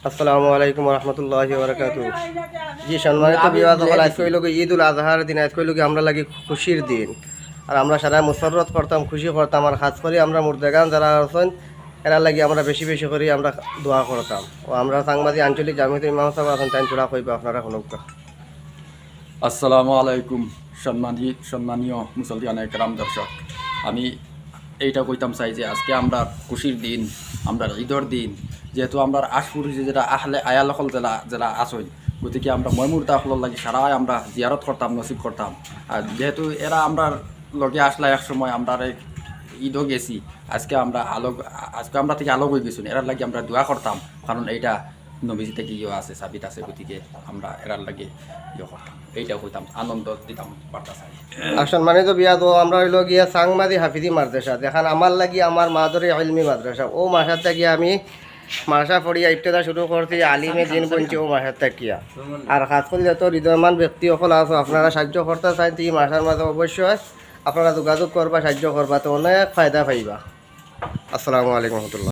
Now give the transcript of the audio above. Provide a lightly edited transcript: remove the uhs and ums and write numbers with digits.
আসসালামু আলাইকুম রহমতুল্লাহি বারাকাতুহু। জি সম্মানিত বিবাদকল, আজকে হইল ঈদ উল আজহার দিন। আজকে হইল আমরা লাগি খুশির দিন, আর আমরা সারা মুসররত করতাম, খুশি করতাম। আর খাস করে আমরা মুর্দাগান যারা আছেন এরা লাগি আমরা বেশি বেশি করে আমরা দোয়া করতাম। ও আমরা সাংবাদিক আঞ্চলিক জামিয়াতুল ইমাম সাহেব আছেন, তাই তোরা কইবা আপনারা শুনুক। আসসালামু আলাইকুম সম্মানীয় মুসলমান একরাম দর্শক, আমি এইটা কইতাম চাই যে আজকে আমরা খুশির দিন, আমরা ঈদর দিন। যেহেতু আমরা আশপুরুষে যেটা আহলে আয়ালকল যারা আসই, গতিকে আমরা ময়মুর্দা হলর লাগি সারাই আমরা জিয়ারত করতাম, নসিব করতাম। আর যেহেতু এরা আমরা লগে আসলে এক সময় আমরা ঈদও গেছি, আজকে আমরা থেকে আলোক হয়ে গেছি, এরার লাগে আমরা দোয়া করতাম, কারণ এইটা নবীজি থেকে আছে, সাবিত আছে। গতিকে আমরা এরার লাগে করতাম, এইটাও হইতাম, আনন্দ দিতাম বার্তা চাই। সম্মানিত বিয়াদ, আমরা হইল গিয়া সাংমাদি হাফিজি মাদ্রাসা, দেখান আমার লাগি আমার মাদরে ইলমি মাদ্রাসা। ও মাসার থেকে আমি মাসা পড়িয়া ইফতেদা শুরু করছি, আলিমে দিন বলছি ও মাসার থাকিয়া। আর খাস করে যত হৃদয়মান ব্যক্তি সকল আছো, আপনারা সাহায্য করতে চাই এই মাসার মাঝে অবশ্যই আপনারা যোগাযোগ করবা, সাহায্য করবা, তো অনেক ফায়দা পাইবা। আসসালামু আলাইকুম রহমতুল্লাহ।